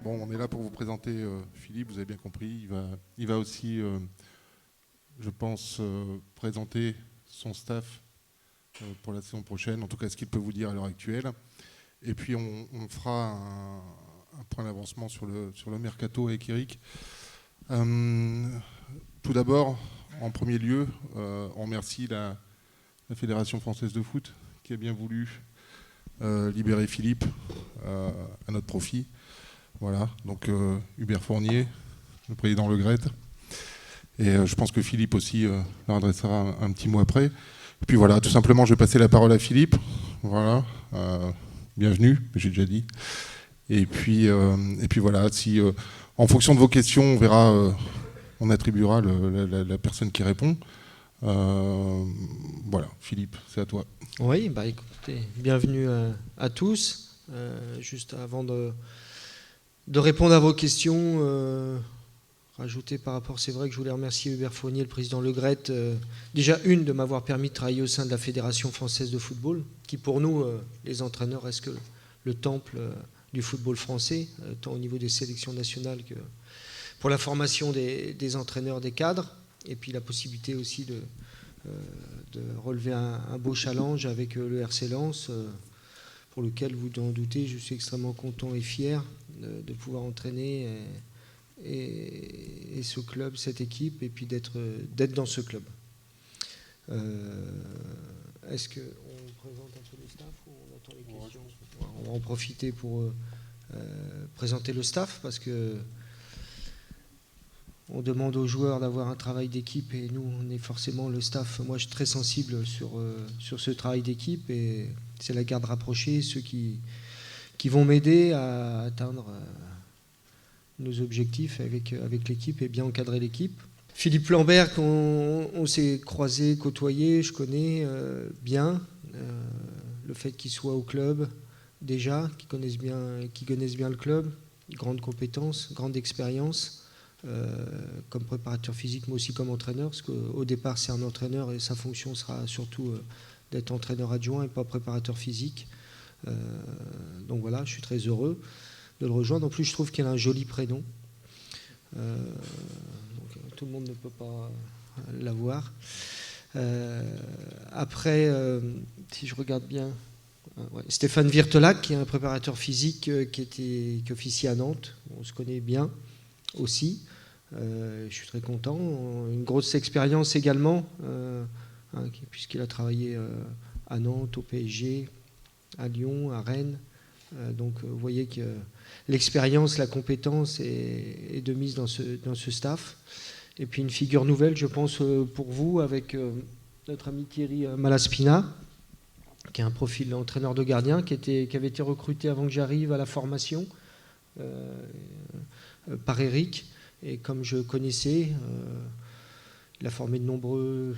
Bon, on est là pour vous présenter Philippe, vous avez bien compris. Il va aussi, je pense, présenter son staff pour la saison prochaine, en tout cas ce qu'il peut vous dire à l'heure actuelle. Et puis on fera un point d'avancement sur le mercato avec Eric. Tout d'abord, en premier lieu, on remercie la Fédération française de foot qui a bien voulu libérer Philippe à notre profit. Voilà, donc Hubert Fournier, le président Le Gret. Et je pense que Philippe aussi leur adressera un petit mot après. Et puis voilà, tout simplement, je vais passer la parole à Philippe. Voilà, bienvenue, j'ai déjà dit. Et puis voilà, si en fonction de vos questions, on verra, on attribuera la personne qui répond. Voilà, Philippe, c'est à toi. Oui, bah écoutez, bienvenue à tous. Juste avant de répondre à vos questions, rajouter par rapport, c'est vrai que je voulais remercier Hubert Fournier, le président Le Gret, déjà de m'avoir permis de travailler au sein de la Fédération française de football, qui pour nous, les entraîneurs, reste que le temple du football français, tant au niveau des sélections nationales que pour la formation des entraîneurs, des cadres, et puis la possibilité aussi de relever un beau challenge avec le RC Lens, pour lequel, vous en doutez, je suis extrêmement content et fier de pouvoir entraîner et ce club, cette équipe, et puis d'être dans ce club. Est-ce qu'on présente un peu le staff ou on attend les questions ? On va en profiter pour présenter le staff, parce que on demande aux joueurs d'avoir un travail d'équipe, et nous, on est forcément le staff. Moi, je suis très sensible sur ce travail d'équipe, et c'est la garde rapprochée, ceux qui vont m'aider à atteindre nos objectifs avec l'équipe et bien encadrer l'équipe. Philippe Lambert, on s'est croisés, côtoyés, je connais bien. Le fait qu'il soit au club, déjà, qu'ils connaissent bien le club, grande compétence, grande expérience. Comme préparateur physique, mais aussi comme entraîneur, parce qu'au départ c'est un entraîneur et sa fonction sera surtout d'être entraîneur adjoint et pas préparateur physique. Donc voilà, je suis très heureux de le rejoindre. En plus, je trouve qu'il a un joli prénom. Donc, tout le monde ne peut pas l'avoir. Après, si je regarde bien, Stéphane Virtelac, qui est un préparateur physique qui officie à Nantes. On se connaît bien aussi. Je suis très content. Une grosse expérience également, puisqu'il a travaillé à Nantes, au PSG, à Lyon, à Rennes. Donc vous voyez que l'expérience, la compétence est de mise dans ce staff. Et puis une figure nouvelle, je pense, pour vous, avec notre ami Thierry Malaspina, qui est un profil d'entraîneur de gardien, qui avait été recruté avant que j'arrive à la formation par Eric. Et comme je connaissais, il a formé de nombreux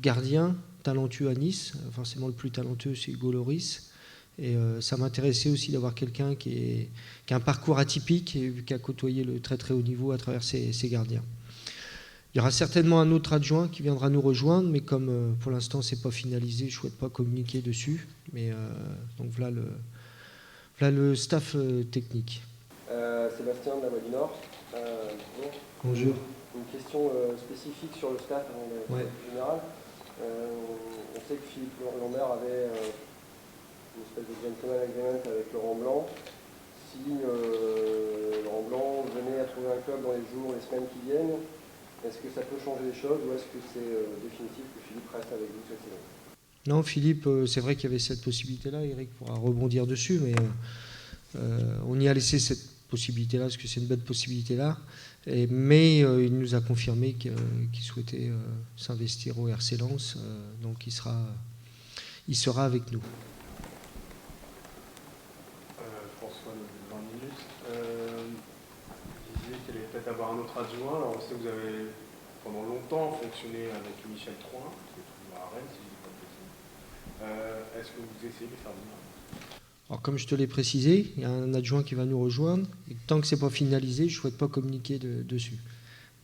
gardiens talentueux à Nice. Forcément, le plus talentueux, c'est Hugo Lloris. Et ça m'intéressait aussi d'avoir quelqu'un qui a un parcours atypique et qui a côtoyé le très très haut niveau à travers ses gardiens. Il y aura certainement un autre adjoint qui viendra nous rejoindre, mais comme pour l'instant c'est pas finalisé, je ne souhaite pas communiquer dessus. Mais donc voilà le staff technique. Sébastien de la Voie du Nord. Bonjour. Une question spécifique sur le staff avant le général. On sait que Philippe Lambert avait une espèce de gentleman agreement avec Laurent Blanc. Si Laurent Blanc venait à trouver un club dans les jours, les semaines qui viennent, est-ce que ça peut changer les choses ou est-ce que c'est définitif que Philippe reste avec vous cette saison ? Non, Philippe, c'est vrai qu'il y avait cette possibilité-là. Eric pourra rebondir dessus, mais on y a laissé cette possibilité-là, parce que c'est une belle possibilité-là. Mais il nous a confirmé qu'il souhaitait s'investir au RC Lens, donc il sera avec nous. François, de 20 minutes. Vous disiez qu'il allait peut-être avoir un autre adjoint. Alors on sait que vous avez pendant longtemps fonctionné avec Michel Troin, qui est toujours à Rennes, si je ne dis pas de bêtises. Est-ce que vous essayez de faire venir ? Alors comme je te l'ai précisé, il y a un adjoint qui va nous rejoindre, et tant que ce n'est pas finalisé, je ne souhaite pas communiquer dessus.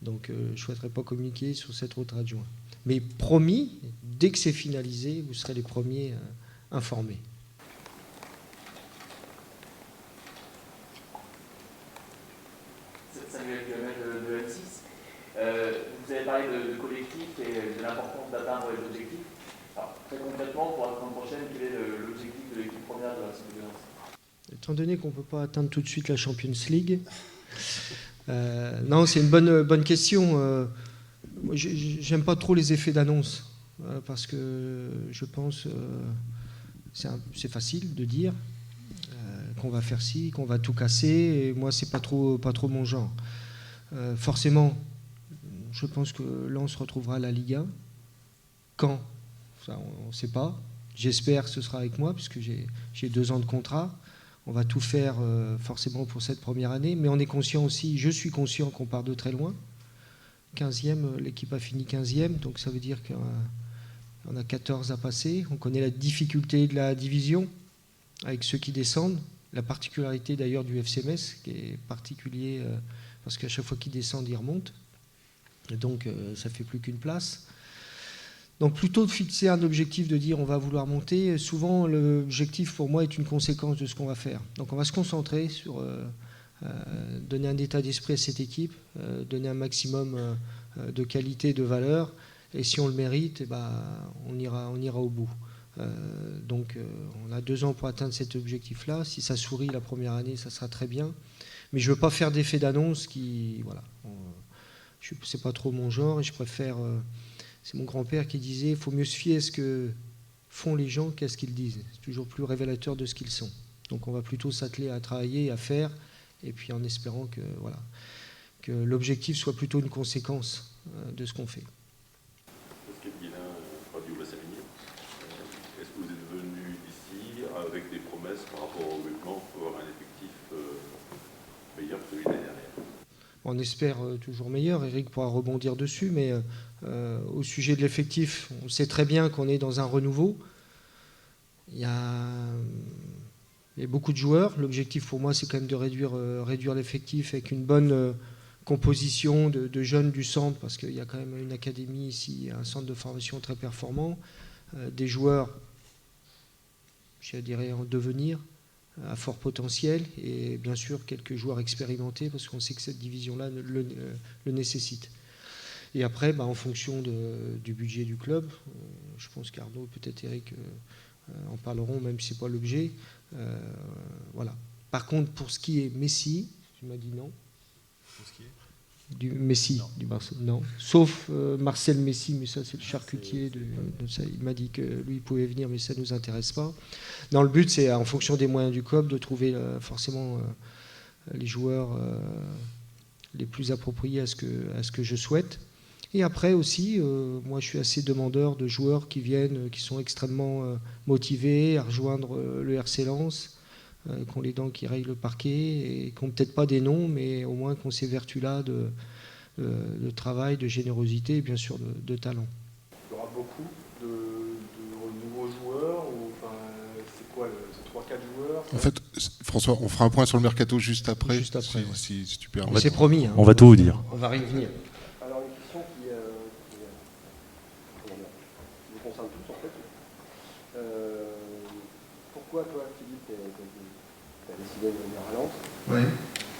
Donc je ne souhaiterais pas communiquer sur cet autre adjoint. Mais promis, dès que c'est finalisé, vous serez les premiers informés. du FML de M6. Vous avez parlé de collectif et de l'importance d'atteindre les objectifs. Alors, très concrètement, pour la semaine prochaine, quel est l'objectif de l'équipe première de la Serie B? Étant donné qu'on ne peut pas atteindre tout de suite la Champions League, non, c'est une bonne question. Moi, j'aime pas trop les effets d'annonce, parce que je pense c'est facile de dire qu'on va faire ci, qu'on va tout casser, et moi c'est pas trop mon genre. Forcément, je pense que Lens retrouvera la Ligue 1. Quand? Ça, on ne sait pas. J'espère que ce sera avec moi, puisque j'ai 2 ans de contrat. On va tout faire forcément pour cette première année, mais on est conscient aussi, je suis conscient qu'on part de très loin. 15e, l'équipe a fini 15e, donc ça veut dire qu'on a 14 à passer. On connaît la difficulté de la division avec ceux qui descendent. La particularité d'ailleurs du FC Metz, qui est particulier parce qu'à chaque fois qu'ils descendent, ils remontent. Et donc ça ne fait plus qu'une place. Donc plutôt de fixer un objectif de dire on va vouloir monter, souvent l'objectif pour moi est une conséquence de ce qu'on va faire. Donc on va se concentrer sur donner un état d'esprit à cette équipe, donner un maximum de qualité, de valeur, et si on le mérite, on ira au bout. Donc on a 2 ans pour atteindre cet objectif-là. Si ça sourit la première année, ça sera très bien. Mais je ne veux pas faire d'effet d'annonce qui... Voilà. C'est pas trop mon genre, et je préfère... c'est mon grand-père qui disait « il faut mieux se fier à ce que font les gens qu'à ce qu'ils disent ». C'est toujours plus révélateur de ce qu'ils sont. Donc on va plutôt s'atteler à travailler, à faire, et puis en espérant que l'objectif soit plutôt une conséquence de ce qu'on fait. Est-ce que vous êtes venu ici avec des promesses par rapport au recrutement pour avoir un effectif meilleur que celui de l'année dernière? On espère toujours meilleur, Eric pourra rebondir dessus, mais au sujet de l'effectif, on sait très bien qu'on est dans un renouveau. Il y a beaucoup de joueurs. L'objectif pour moi, c'est quand même de réduire l'effectif avec une bonne composition de jeunes du centre, parce qu'il y a quand même une académie ici, un centre de formation très performant, des joueurs, je dirais, en devenir, à fort potentiel, et bien sûr quelques joueurs expérimentés, parce qu'on sait que cette division-là le nécessite. Et après, en fonction du budget du club, je pense qu'Arnaud, peut-être Eric en parleront, même si ce n'est pas l'objet. Voilà. Par contre, pour ce qui est Messi, tu m'as dit non. Pour ce qui est du Messi, non. Du Barcelone, non. Sauf Marcel Messi, mais ça c'est le charcutier de ça. Il m'a dit que lui il pouvait venir, mais ça ne nous intéresse pas. Non, le but c'est en fonction des moyens du club de trouver forcément les joueurs les plus appropriés à ce que je souhaite. Et après aussi, moi je suis assez demandeur de joueurs qui viennent, qui sont extrêmement motivés à rejoindre le RC Lens, qui ont les dents qui rayent le parquet et qui n'ont peut-être pas des noms, mais au moins qui ont ces vertus-là de travail, de générosité et bien sûr de talent. Il y aura beaucoup de nouveaux joueurs, ou c'est quoi, c'est 3-4 joueurs? En fait, François, on fera un point sur le mercato juste après, ouais. si tu permets. C'est promis. Hein, on va tout vous dire. On va revenir. Alors une question qui vous concerne tous en fait. Pourquoi toi, Philippe, tu as décidé de venir à Lens? Ouais.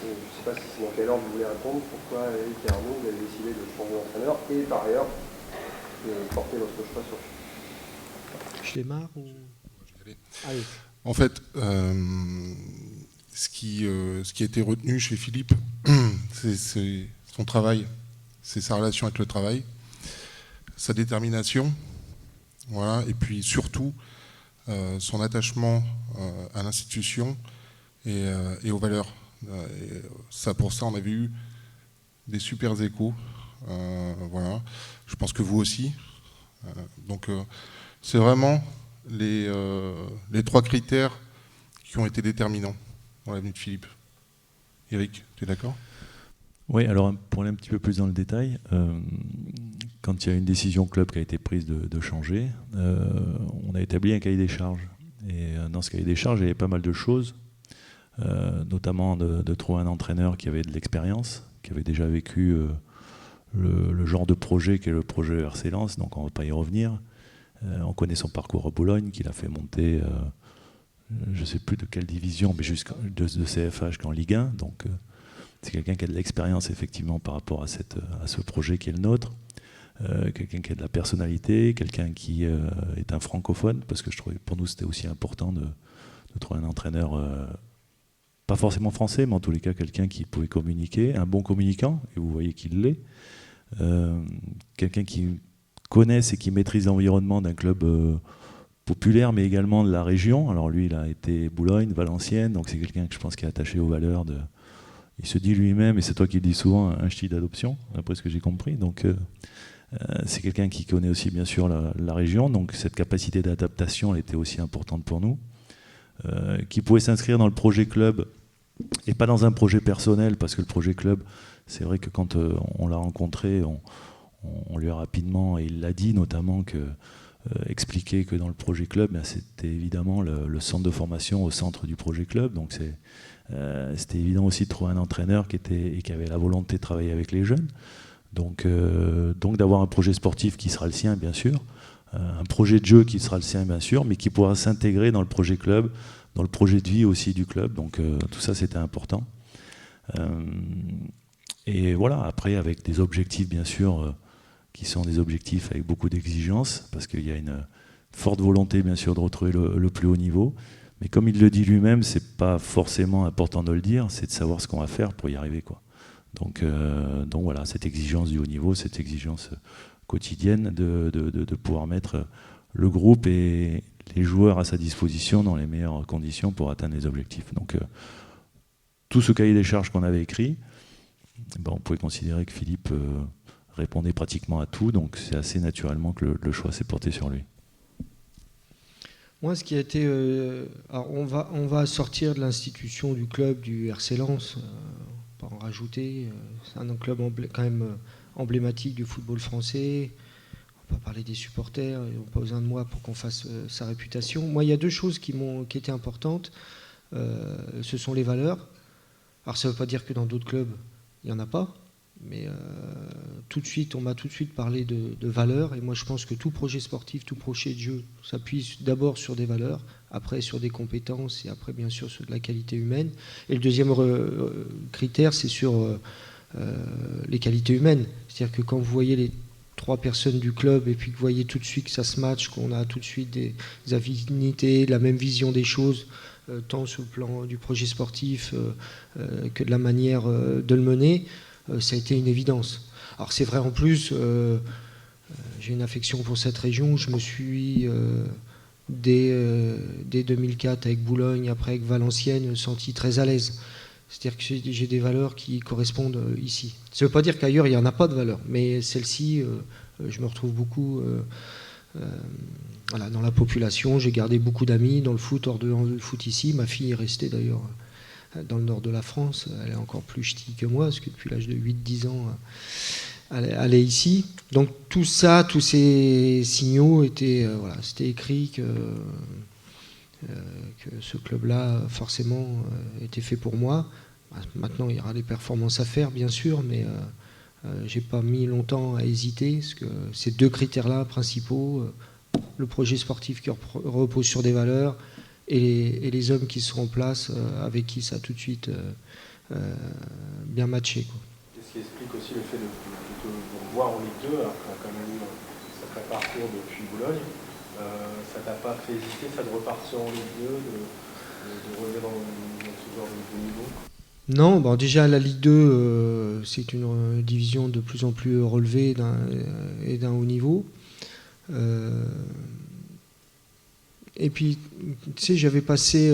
Je ne sais pas si c'est dans quel ordre vous voulez répondre. Pourquoi Eric et Arnaud, vous avez décidé de changer d'entraîneur et par ailleurs de porter votre choix sur... Je démarre ou... Allez. En fait, ce qui a été retenu chez Philippe, c'est son travail, c'est sa relation avec le travail, sa détermination, voilà, et puis surtout son attachement à l'institution et aux valeurs. Et ça, pour ça, on avait eu des super échos. Voilà. Je pense que vous aussi. Donc, c'est vraiment les 3 critères qui ont été déterminants dans la venue de Philippe. Eric, tu es d'accord? Oui, alors pour aller un petit peu plus dans le détail, quand il y a une décision club qui a été prise de changer, on a établi un cahier des charges. Et dans ce cahier des charges, il y avait pas mal de choses, notamment de trouver un entraîneur qui avait de l'expérience, qui avait déjà vécu le genre de projet qu'est le projet RC Lens, donc on ne va pas y revenir. On connaît son parcours à Boulogne, qu'il a fait monter, je ne sais plus de quelle division, mais de CFA jusqu'en Ligue 1. Donc c'est quelqu'un qui a de l'expérience effectivement par rapport à ce projet qui est le nôtre, quelqu'un qui a de la personnalité, quelqu'un qui est un francophone, parce que je trouvais que pour nous c'était aussi important de trouver un entraîneur pas forcément français, mais en tous les cas quelqu'un qui pouvait communiquer, un bon communicant, et vous voyez qu'il l'est, quelqu'un qui connaisse et qui maîtrise l'environnement d'un club populaire, mais également de la région. Alors lui, il a été Boulogne, Valenciennes, donc c'est quelqu'un que je pense qui est attaché aux valeurs de... Il se dit lui-même, et c'est toi qui le dis souvent, un ch'ti d'adoption, d'après ce que j'ai compris. Donc c'est quelqu'un qui connaît aussi bien sûr la région, donc cette capacité d'adaptation, elle était aussi importante pour nous. Qui pouvait s'inscrire dans le projet club et pas dans un projet personnel, parce que le projet club, c'est vrai que quand on l'a rencontré, on lui a rapidement, et il l'a dit notamment, expliqué que dans le projet club, ben, c'était évidemment le centre de formation au centre du projet club, donc c'était évident aussi de trouver un entraîneur qui avait la volonté de travailler avec les jeunes, donc d'avoir un projet sportif qui sera le sien bien sûr, un projet de jeu qui sera le sien bien sûr, mais qui pourra s'intégrer dans le projet club, dans le projet de vie aussi du club, donc tout ça c'était important. Et voilà, après avec des objectifs bien sûr, qui sont des objectifs avec beaucoup d'exigences, parce qu'il y a une forte volonté bien sûr de retrouver le plus haut niveau, mais comme il le dit lui-même, c'est pas forcément important de le dire, c'est de savoir ce qu'on va faire pour y arriver, quoi. Donc voilà, cette exigence du haut niveau, cette exigence quotidienne de pouvoir mettre le groupe et les joueurs à sa disposition dans les meilleures conditions pour atteindre les objectifs. Donc tout ce cahier des charges qu'on avait écrit, ben, on pouvait considérer que Philippe répondait pratiquement à tout, donc c'est assez naturellement que le choix s'est porté sur lui. Moi, ce qui a été... alors on va sortir de l'institution du club du RC Lens, pas en rajouter, c'est un club quand même emblématique du football français. On va parler des supporters, ils n'ont pas besoin de moi pour qu'on fasse sa réputation. Moi, il y a deux choses qui étaient importantes. Ce sont les valeurs. Alors, ça ne veut pas dire que dans d'autres clubs, il n'y en a pas. Mais on m'a tout de suite parlé de valeurs. Et moi, je pense que tout projet sportif, tout projet de jeu s'appuie d'abord sur des valeurs, après sur des compétences et après, bien sûr, sur de la qualité humaine. Et le deuxième critère, c'est sur les qualités humaines. C'est-à-dire que quand vous voyez les 3 personnes du club et puis que vous voyez tout de suite que ça se match, qu'on a tout de suite des affinités, la même vision des choses, tant sur le plan du projet sportif que de la manière de le mener, ça a été une évidence. Alors c'est vrai en plus, j'ai une affection pour cette région, je me suis dès 2004 avec Boulogne, après avec Valenciennes, senti très à l'aise. C'est-à-dire que j'ai des valeurs qui correspondent ici. Ça ne veut pas dire qu'ailleurs il n'y en a pas de valeurs, mais celle-ci, je me retrouve beaucoup voilà, dans la population. J'ai gardé beaucoup d'amis dans le foot, hors de le foot ici. Ma fille est restée d'ailleurs dans le nord de la France. Elle est encore plus ch'ti que moi, parce que depuis l'âge de 8-10 ans, elle est ici. Donc tout ça, tous ces signaux étaient, voilà, c'était écrit que ce club-là, forcément, était fait pour moi. Maintenant, il y aura des performances à faire, bien sûr, mais j'ai pas mis longtemps à hésiter, parce que ces 2 critères-là principaux, le projet sportif qui repose sur des valeurs et les hommes qui seront en place, avec qui ça a tout de suite bien matché, quoi. Qu'est-ce qui explique aussi le fait de vous revoir en Ligue 2, alors qu'on a quand même eu un sacré parcours depuis Boulogne? Ça t'a pas fait hésiter, ça, de repartir en Ligue 2, de revenir dans ce genre de niveau? Non, bon, déjà la Ligue 2, c'est une division de plus en plus relevée et d'un haut niveau. Et puis, tu sais, j'avais passé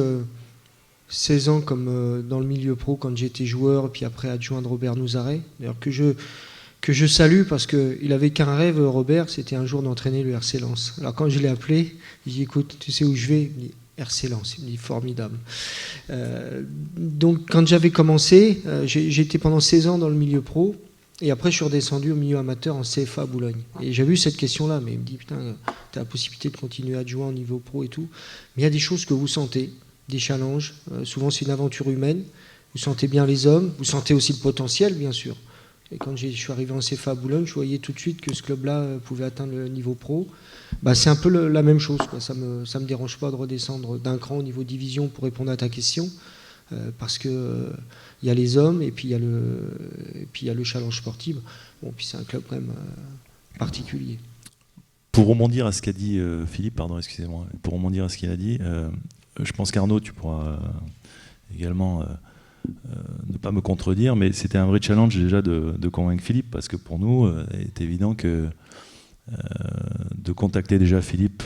16 ans comme dans le milieu pro quand j'étais joueur, puis après adjoint de Robert Nouzaret, d'ailleurs que je salue parce qu'il avait qu'un rêve, Robert, c'était un jour d'entraîner le RC Lens. Alors quand je l'ai appelé, il dit écoute, tu sais où je vais? Il me dit RC Lens, il me dit formidable. Donc quand j'avais commencé, j'étais pendant 16 ans dans le milieu pro, et après je suis redescendu au milieu amateur en CFA Boulogne. Et j'ai vu cette question-là, mais il me dit putain, tu as la possibilité de continuer adjoint au niveau pro et tout, mais il y a des choses que vous sentez, des challenges, souvent c'est une aventure humaine, vous sentez bien les hommes, vous sentez aussi le potentiel bien sûr. Et quand je suis arrivé en CFA à Boulogne, je voyais tout de suite que ce club-là pouvait atteindre le niveau pro. Bah, c'est un peu la même chose, quoi. Ça me dérange pas de redescendre d'un cran au niveau division pour répondre à ta question. parce que il y a les hommes et puis il y a le challenge sportif. Bon, puis c'est un club quand même particulier. Pour rebondir à ce qu'a dit Philippe, pardon, excusez-moi, pour rebondir à ce qu'il a dit, je pense qu'Arnaud, tu pourras également ne pas me contredire, mais c'était un vrai challenge déjà de convaincre Philippe, parce que pour nous, il est évident que de contacter déjà Philippe,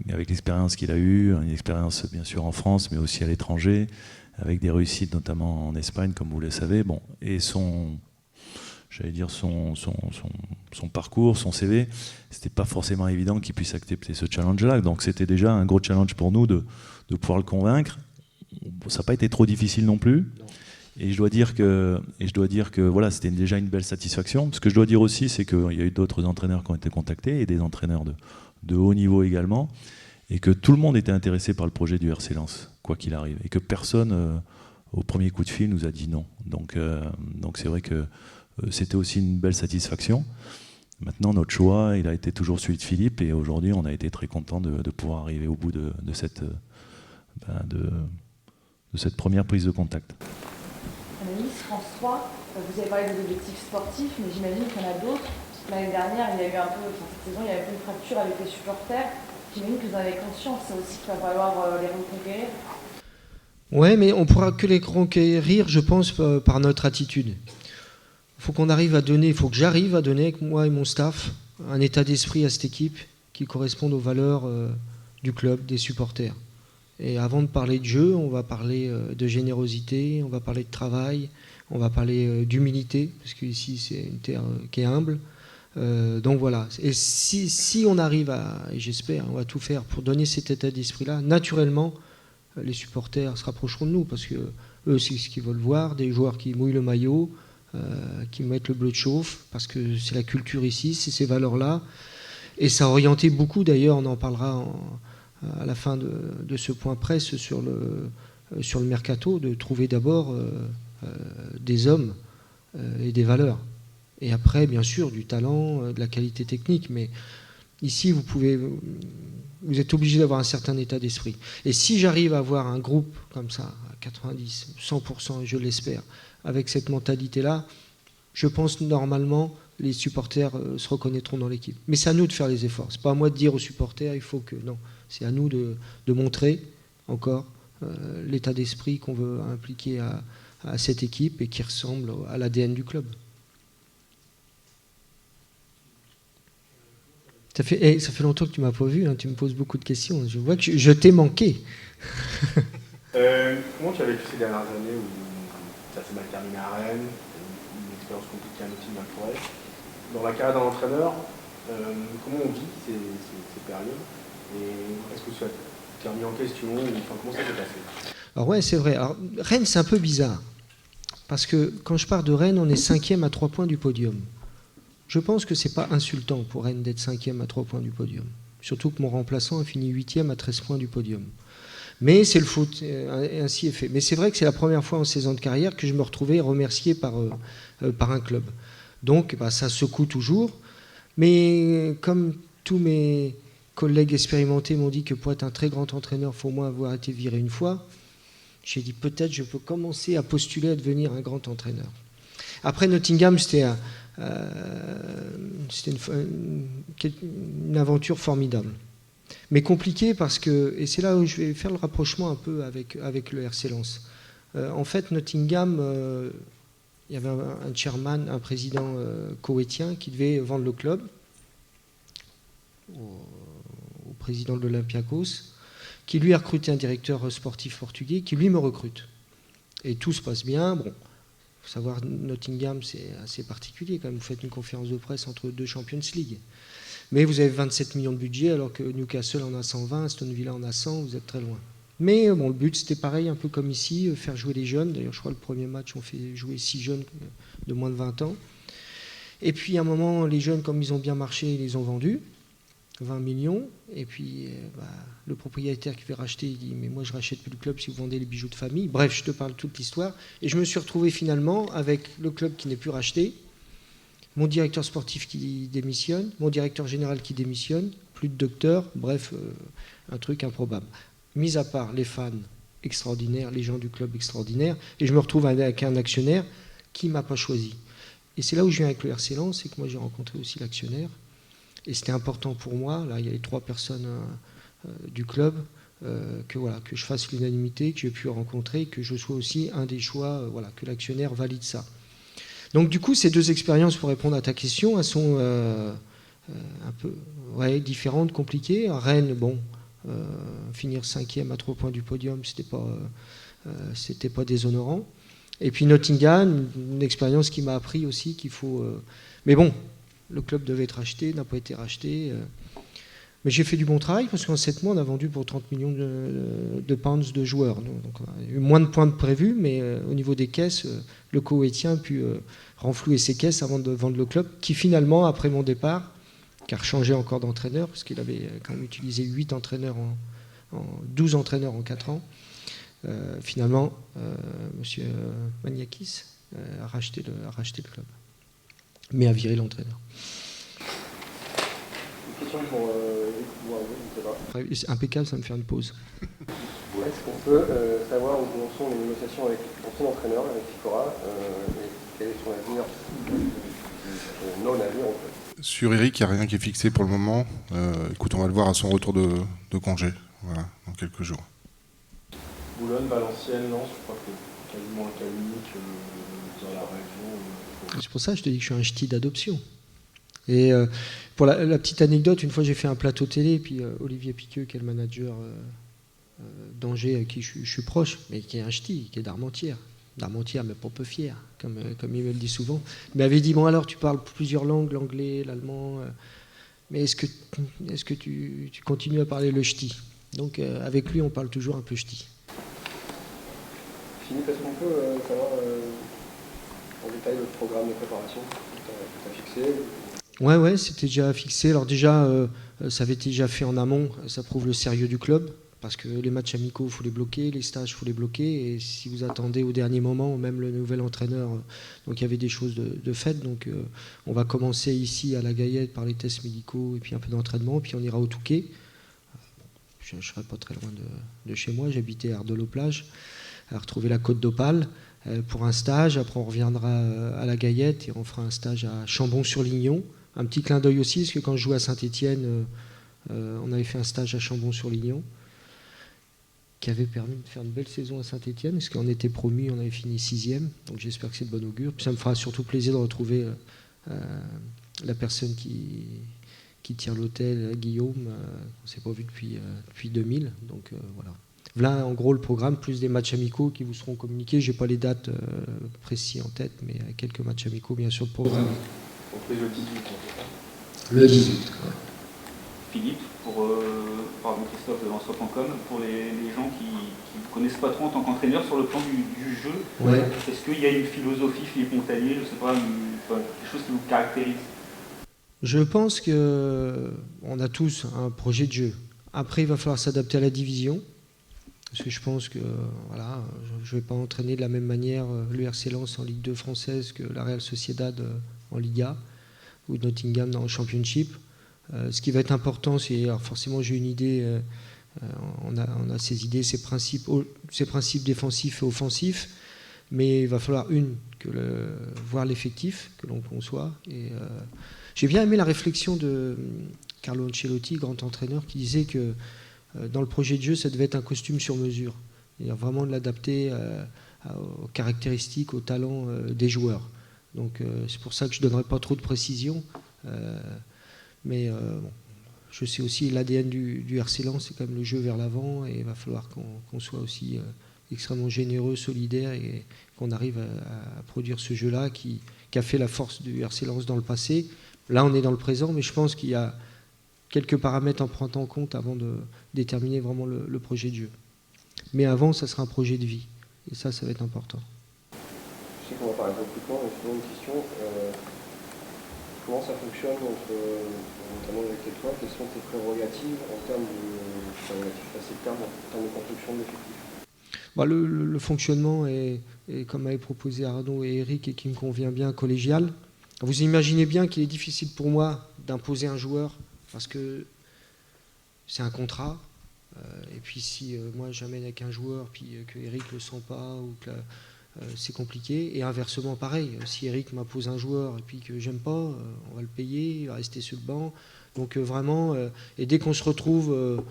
avec l'expérience qu'il a eue, une expérience bien sûr en France, mais aussi à l'étranger, avec des réussites notamment en Espagne, comme vous le savez, bon, et son parcours, son CV, c'était pas forcément évident qu'il puisse accepter ce challenge-là. Donc c'était déjà un gros challenge pour nous de pouvoir le convaincre. Ça n'a pas été trop difficile non plus. Non. Et je dois dire que voilà, c'était déjà une belle satisfaction. Ce que je dois dire aussi, c'est qu'il y a eu d'autres entraîneurs qui ont été contactés et des entraîneurs de haut niveau également, et que tout le monde était intéressé par le projet du RC Lens, quoi qu'il arrive, et que personne, au premier coup de fil, nous a dit non. Donc c'est vrai que c'était aussi une belle satisfaction. Maintenant, notre choix, il a été toujours celui de Philippe, et aujourd'hui, on a été très content de pouvoir arriver au bout de cette première prise de contact. Anaïs, France 3, vous avez parlé des objectifs sportifs, mais j'imagine qu'il y en a d'autres. L'année dernière, il y a eu cette saison, il y a eu une fracture avec les supporters. J'imagine que vous en avez conscience, c'est aussi qu'il va falloir les reconquérir. Ouais, mais on ne pourra que les reconquérir, je pense, par notre attitude. Il faut qu'on arrive à donner, il faut que j'arrive à donner avec moi et mon staff un état d'esprit à cette équipe qui corresponde aux valeurs du club, des supporters. Et avant de parler de jeu, on va parler de générosité, on va parler de travail, on va parler d'humilité, parce qu'ici c'est une terre qui est humble. Donc voilà. Et si on arrive et j'espère, on va tout faire pour donner cet état d'esprit-là, naturellement, les supporters se rapprocheront de nous, parce que eux, c'est ce qu'ils veulent voir, des joueurs qui mouillent le maillot, qui mettent le bleu de chauffe, parce que c'est la culture ici, c'est ces valeurs-là. Et ça a orienté beaucoup, d'ailleurs, on en parlera à la fin de ce point presse sur le mercato, de trouver d'abord des hommes et des valeurs. Et après, bien sûr, du talent, de la qualité technique. Mais ici, vous êtes obligé d'avoir un certain état d'esprit. Et si j'arrive à avoir un groupe comme ça, à 90, 100%, et je l'espère, avec cette mentalité-là, je pense normalement les supporters se reconnaîtront dans l'équipe. Mais c'est à nous de faire les efforts. C'est pas à moi de dire aux supporters, il faut que... Non, c'est à nous de montrer encore l'état d'esprit qu'on veut impliquer à cette équipe et qui ressemble à l'ADN du club. Ça fait longtemps que tu ne m'as pas vu, hein, tu me poses beaucoup de questions. Je vois que je t'ai manqué. Comment tu as vécu ces dernières années où ça s'est mal terminé à Rennes, une expérience compliquée à Nottingham Forest? Dans la carrière d'un entraîneur, comment on vit ces périodes? Et est-ce que tu as remis en question, comment ça s'est passé? Alors ouais, c'est vrai. Alors, Rennes, c'est un peu bizarre. Parce que quand je pars de Rennes, on est 5e à 3 points du podium. Je pense que ce n'est pas insultant pour Rennes d'être 5e à 3 points du podium. Surtout que mon remplaçant a fini 8e à 13 points du podium. Mais c'est le foot, ainsi est fait. Mais c'est vrai que c'est la première fois en 16 ans de carrière que je me retrouvais remercié par un club. Donc ça secoue toujours. Mais comme tous mes collègues expérimentés m'ont dit que pour être un très grand entraîneur, il faut au moins avoir été viré une fois, j'ai dit peut-être je peux commencer à postuler à devenir un grand entraîneur. Après Nottingham, c'était une aventure formidable. Mais compliquée parce que, et c'est là où je vais faire le rapprochement un peu avec le RC Lens. En fait, Nottingham, il y avait un chairman, un président koweïtien qui devait vendre le club au président de l'Olympiakos, qui lui a recruté un directeur sportif portugais, qui lui me recrute. Et tout se passe bien. Bon, faut savoir, Nottingham, c'est assez particulier quand même. Vous faites une conférence de presse entre deux Champions League. Mais vous avez 27 millions de budget, alors que Newcastle en a 120, Aston Villa en a 100, vous êtes très loin. Mais bon, le but, c'était pareil, un peu comme ici, faire jouer les jeunes. D'ailleurs, je crois que le premier match, on fait jouer 6 jeunes de moins de 20 ans. Et puis, à un moment, les jeunes, comme ils ont bien marché, ils les ont vendus, 20 millions. Et puis, le propriétaire qui veut racheter, il dit « Mais moi, je rachète plus le club si vous vendez les bijoux de famille. » Bref, je te parle toute l'histoire. Et je me suis retrouvé finalement avec le club qui n'est plus racheté, mon directeur sportif qui démissionne, mon directeur général qui démissionne, plus de docteurs, bref, un truc improbable. Mis à part les fans extraordinaires, les gens du club extraordinaires, et je me retrouve avec un actionnaire qui ne m'a pas choisi. Et c'est là où je viens avec le RC Lens, c'est que moi j'ai rencontré aussi l'actionnaire, et c'était important pour moi, là il y a les 3 personnes du club, que je fasse l'unanimité, que j'ai pu rencontrer, que je sois aussi un des choix, que l'actionnaire valide ça. Donc du coup, ces 2 expériences, pour répondre à ta question, elles sont un peu différentes, compliquées. À Rennes, finir 5e à 3 points du podium, c'était pas déshonorant. Et puis Nottingham, une expérience qui m'a appris aussi qu'il faut... mais bon, le club devait être racheté, n'a pas été racheté. Mais j'ai fait du bon travail parce qu'en 7 mois, on a vendu pour 30 millions de pounds de joueurs. Donc on a eu moins de points de prévu, mais au niveau des caisses, le Koweïtien a pu renflouer ses caisses avant de vendre le club, qui finalement, après mon départ, qui a changé encore d'entraîneur, parce qu'il avait quand même utilisé 12 entraîneurs en 4 ans, finalement, M. Maniakis a racheté le club, mais a viré l'entraîneur. Une question pour Eric Boireau, je ne sais pas. Impeccable, ça me fait une pause. Est-ce qu'on peut savoir où en sont les négociations avec l'ancien entraîneur, avec Ficora, et quel est son avenir, non-avenir en fait? Sur Eric, il n'y a rien qui est fixé pour le moment. Écoute, on va le voir à son retour de congé, dans quelques jours. Boulogne, Valenciennes, Lens, je crois que c'est quasiment un cas unique dans la région. C'est pour ça que je te dis que je suis un ch'ti d'adoption. Et pour la petite anecdote, une fois j'ai fait un plateau télé, et puis Olivier Piqueux, qui est le manager d'Angers, avec qui je suis proche, mais qui est un ch'ti, qui est d'Armentières, mais pas peu fier, comme il me le dit souvent, il m'avait dit, bon alors tu parles plusieurs langues, l'anglais, l'allemand, mais est-ce que tu continues à parler le ch'ti? Donc avec lui on parle toujours un peu ch'ti. Philippe, est-ce qu'on peut savoir en détail le programme de préparation que tu as fixé? Ouais, c'était déjà fixé. Alors déjà, ça avait été déjà fait en amont, ça prouve le sérieux du club, parce que les matchs amicaux, il faut les bloquer, les stages, il faut les bloquer, et si vous attendez au dernier moment, même le nouvel entraîneur, donc il y avait des choses de fait, donc on va commencer ici à la Gaillette par les tests médicaux, et puis un peu d'entraînement, puis on ira au Touquet. Je ne serai pas très loin de chez moi, j'habitais à Ardelot-Plage, à retrouver la Côte d'Opale, pour un stage, après on reviendra à la Gaillette, et on fera un stage à Chambon-sur-Lignon. Un petit clin d'œil aussi, parce que quand je jouais à Saint-Étienne, on avait fait un stage à Chambon-sur-Lignon, qui avait permis de faire une belle saison à Saint-Étienne, parce qu'on était promu, on avait fini 6e, donc j'espère que c'est de bon augure. Puis ça me fera surtout plaisir de retrouver la personne qui tient l'hôtel, Guillaume, on ne s'est pas vu depuis 2000, donc voilà. Voilà en gros le programme, plus des matchs amicaux qui vous seront communiqués. Je n'ai pas les dates précises en tête, mais quelques matchs amicaux bien sûr de programme. Compris le 18, c'est ça? Le 18, ouais. Philippe, pardon, Christophe de Lens.com, pour les gens qui ne connaissent pas trop en tant qu'entraîneur sur le plan du jeu, ouais. Est-ce qu'il y a une philosophie, Philippe Montagnier, je ne sais pas, quelque chose qui vous caractérise? Je pense qu'on a tous un projet de jeu. Après, il va falloir s'adapter à la division, parce que je pense que voilà, je ne vais pas entraîner de la même manière le RC Lens en Ligue 2 française que la Real Sociedad en Liga ou Nottingham dans le Championship. Ce qui va être important, c'est, alors forcément j'ai une idée, on a ces idées, ces principes défensifs et offensifs, mais il va falloir voir l'effectif que l'on conçoit. Et j'ai bien aimé la réflexion de Carlo Ancelotti, grand entraîneur, qui disait que dans le projet de jeu, ça devait être un costume sur mesure, c'est-à-dire vraiment de l'adapter aux caractéristiques, aux talents des joueurs. Donc c'est pour ça que je ne donnerai pas trop de précision. Mais bon, je sais aussi l'ADN du RC Lens, c'est quand même le jeu vers l'avant, et il va falloir qu'on soit aussi extrêmement généreux, solidaire, et qu'on arrive à produire ce jeu-là qui a fait la force du RC Lens dans le passé. Là, on est dans le présent, mais je pense qu'il y a quelques paramètres à prendre en compte avant de déterminer vraiment le projet de jeu. Mais avant, ça sera un projet de vie, et ça va être important. Je sais qu'on va parler de recrutement, mais c'est une question. Comment ça fonctionne notamment avec toi? Quelles sont tes prérogatives en termes de construction de l'effectif? Le fonctionnement est, comme avait proposé Arnaud et Eric, et qui me convient bien, collégial. Vous imaginez bien qu'il est difficile pour moi d'imposer un joueur, parce que c'est un contrat. Et puis si moi j'amène avec un joueur, puis que Eric le sent pas, ou que c'est compliqué. Et inversement, pareil. Si Eric m'impose un joueur et puis que j'aime pas, on va le payer, il va rester sur le banc. Donc vraiment, et dès qu'on se retrouve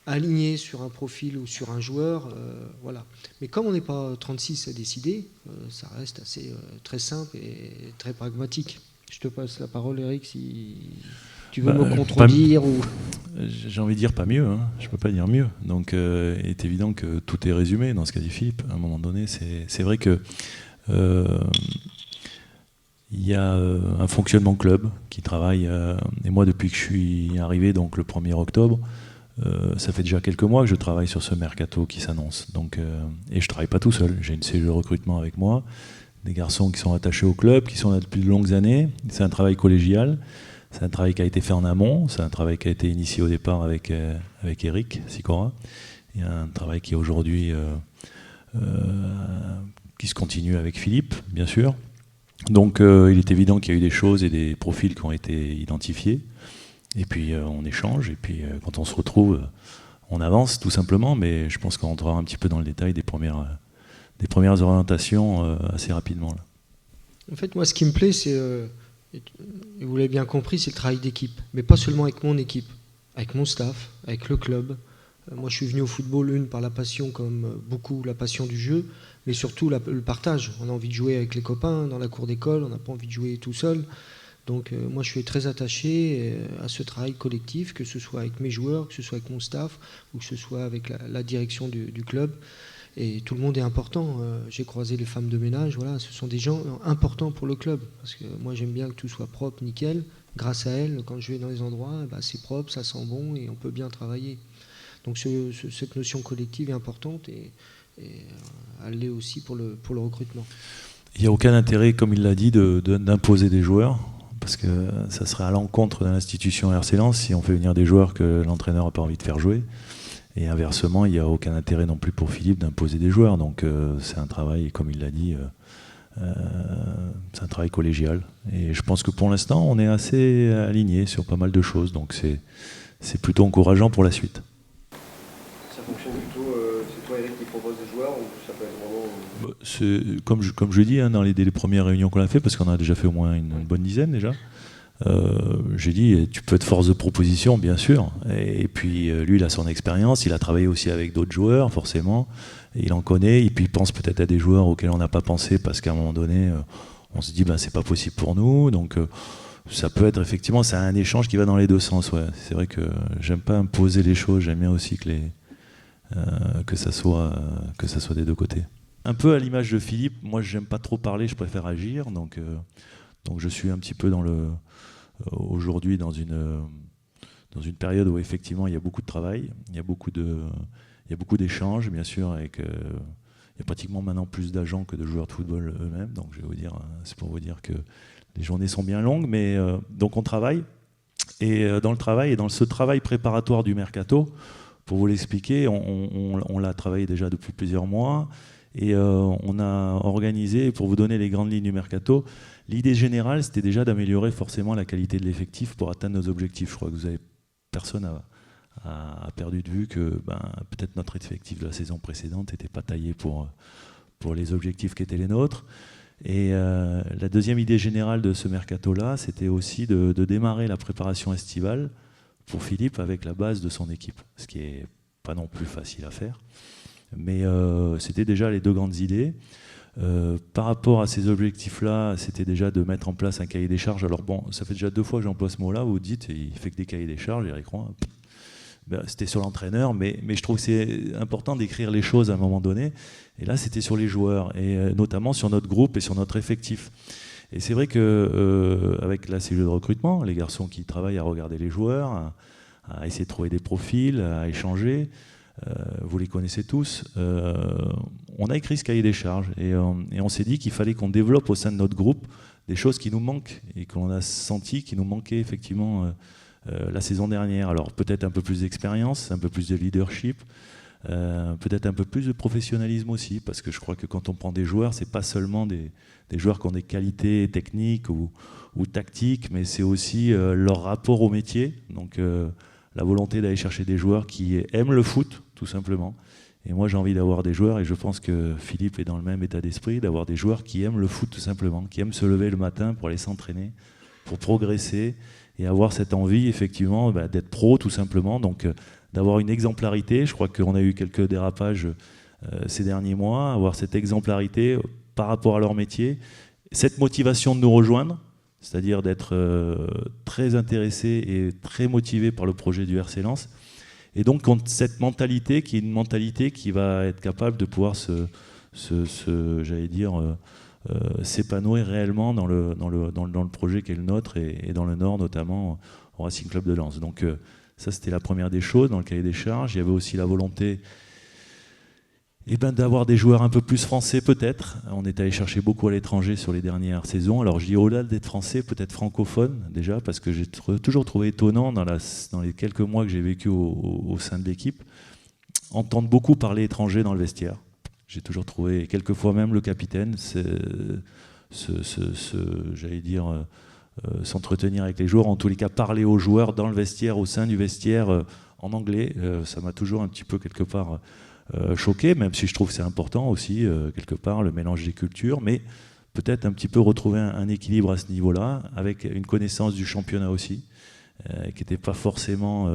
aligné sur un profil ou sur un joueur, voilà. Mais comme on n'est pas 36 à décider, ça reste assez très simple et très pragmatique. Je te passe la parole, Eric, si tu veux me contredire. Ou... J'ai envie de dire pas mieux, hein. Je ne peux pas dire mieux. Donc il est évident que tout est résumé dans ce qu'a dit Philippe. À un moment donné, c'est vrai que il y a un fonctionnement club qui travaille. Et moi, depuis que je suis arrivé, donc le 1er octobre, ça fait déjà quelques mois que je travaille sur ce mercato qui s'annonce. Donc, et je ne travaille pas tout seul. J'ai une cellule de recrutement avec moi, des garçons qui sont attachés au club, qui sont là depuis de longues années. C'est un travail collégial. C'est un travail qui a été fait en amont. C'est un travail qui a été initié au départ avec Eric Sicora. Il y a un travail qui est aujourd'hui qui se continue avec Philippe, bien sûr. Donc il est évident qu'il y a eu des choses et des profils qui ont été identifiés. Et puis on échange. Et puis quand on se retrouve, on avance tout simplement. Mais je pense qu'on rentrera un petit peu dans le détail des premières orientations assez rapidement. Là. En fait, moi, ce qui me plaît, c'est, et vous l'avez bien compris, c'est le travail d'équipe. Mais pas seulement avec mon équipe, avec mon staff, avec le club. Moi, je suis venu au football, par la passion, comme beaucoup, la passion du jeu, mais surtout le partage. On a envie de jouer avec les copains dans la cour d'école, on n'a pas envie de jouer tout seul. Donc moi, je suis très attaché à ce travail collectif, que ce soit avec mes joueurs, que ce soit avec mon staff, ou que ce soit avec la direction du club. Et tout le monde est important. J'ai croisé les femmes de ménage, voilà, ce sont des gens importants pour le club. Parce que moi, j'aime bien que tout soit propre, nickel. Grâce à elles, quand je vais dans les endroits, c'est propre, ça sent bon et on peut bien travailler. Donc cette notion collective est importante et elle l'est aussi pour le recrutement. Il n'y a aucun intérêt, comme il l'a dit, d'imposer des joueurs, parce que ça serait à l'encontre de l'institution RC Lens si on fait venir des joueurs que l'entraîneur n'a pas envie de faire jouer. Et inversement, il n'y a aucun intérêt non plus pour Philippe d'imposer des joueurs. Donc c'est un travail, comme il l'a dit, c'est un travail collégial. Et je pense que pour l'instant, on est assez aligné sur pas mal de choses. Donc c'est plutôt encourageant pour la suite. Ça fonctionne plutôt, c'est toi Eric qui propose des joueurs ou ça peut être vraiment... Comme je dis, hein, dans les premières réunions qu'on a fait, parce qu'on a déjà fait au moins une bonne dizaine déjà, j'ai dit, tu peux être force de proposition, bien sûr. Et puis lui, il a son expérience, il a travaillé aussi avec d'autres joueurs, forcément. Et il en connaît, et puis il pense peut-être à des joueurs auxquels on n'a pas pensé, parce qu'à un moment donné, on se dit, c'est pas possible pour nous. Donc ça peut être effectivement, c'est un échange qui va dans les deux sens. Ouais. C'est vrai que j'aime pas imposer les choses, j'aime bien aussi que ça soit des deux côtés. Un peu à l'image de Philippe, moi j'aime pas trop parler, je préfère agir. Donc je suis un petit peu aujourd'hui dans une période où effectivement il y a beaucoup de travail, il y a beaucoup d'échanges, bien sûr, il y a pratiquement maintenant plus d'agents que de joueurs de football eux-mêmes, donc je vais vous dire, c'est pour vous dire que les journées sont bien longues, mais donc on travaille, et dans le travail, et dans ce travail préparatoire du mercato, pour vous l'expliquer, on l'a travaillé déjà depuis plusieurs mois, et on a organisé, pour vous donner les grandes lignes du mercato, l'idée générale, c'était déjà d'améliorer forcément la qualité de l'effectif pour atteindre nos objectifs. Je crois que personne a perdu de vue que peut-être notre effectif de la saison précédente n'était pas taillé pour les objectifs qui étaient les nôtres. Et la deuxième idée générale de ce mercato-là, c'était aussi de démarrer la préparation estivale pour Philippe avec la base de son équipe, ce qui n'est pas non plus facile à faire. Mais c'était déjà les deux grandes idées. Par rapport à ces objectifs-là, c'était déjà de mettre en place un cahier des charges. Alors bon, ça fait déjà 2 fois que j'emploie ce mot-là, vous dites, il fait que des cahiers des charges, Eric Roy. C'était sur l'entraîneur, mais je trouve que c'est important d'écrire les choses à un moment donné. Et là, c'était sur les joueurs, et notamment sur notre groupe et sur notre effectif. Et c'est vrai qu'avec la cellule de recrutement, les garçons qui travaillent à regarder les joueurs, à essayer de trouver des profils, à échanger, vous les connaissez tous, on a écrit ce cahier des charges et on s'est dit qu'il fallait qu'on développe au sein de notre groupe des choses qui nous manquent et qu'on a senti qui nous manquaient effectivement la saison dernière. Alors peut-être un peu plus d'expérience, un peu plus de leadership, peut-être un peu plus de professionnalisme aussi, parce que je crois que quand on prend des joueurs, c'est pas seulement des joueurs qui ont des qualités techniques ou tactiques, mais c'est aussi leur rapport au métier. Donc la volonté d'aller chercher des joueurs qui aiment le foot, tout simplement. Et moi, j'ai envie d'avoir des joueurs, et je pense que Philippe est dans le même état d'esprit, d'avoir des joueurs qui aiment le foot, tout simplement, qui aiment se lever le matin pour aller s'entraîner, pour progresser, et avoir cette envie, effectivement, d'être pro, tout simplement. Donc, d'avoir une exemplarité. Je crois qu'on a eu quelques dérapages ces derniers mois, avoir cette exemplarité par rapport à leur métier, cette motivation de nous rejoindre, c'est-à-dire d'être très intéressé et très motivé par le projet du RC Lens. Et donc cette mentalité qui est une mentalité qui va être capable de pouvoir s'épanouir réellement dans le projet qui est le nôtre et dans le Nord, notamment au Racing Club de Lens. Donc ça, c'était la première des choses dans le cahier des charges. Il y avait aussi la volonté d'avoir des joueurs un peu plus français peut-être. On est allé chercher beaucoup à l'étranger sur les dernières saisons. Alors je dis au-delà d'être français, peut-être francophone déjà, parce que j'ai toujours trouvé étonnant dans les quelques mois que j'ai vécu au sein de l'équipe, entendre beaucoup parler étranger dans le vestiaire. J'ai toujours trouvé, quelquefois même le capitaine, s'entretenir avec les joueurs, en tous les cas parler aux joueurs dans le vestiaire, au sein du vestiaire en anglais. Ça m'a toujours un petit peu quelque part choqué, même si je trouve que c'est important aussi, quelque part, le mélange des cultures, mais peut-être un petit peu retrouver un équilibre à ce niveau-là, avec une connaissance du championnat aussi, qui n'était pas forcément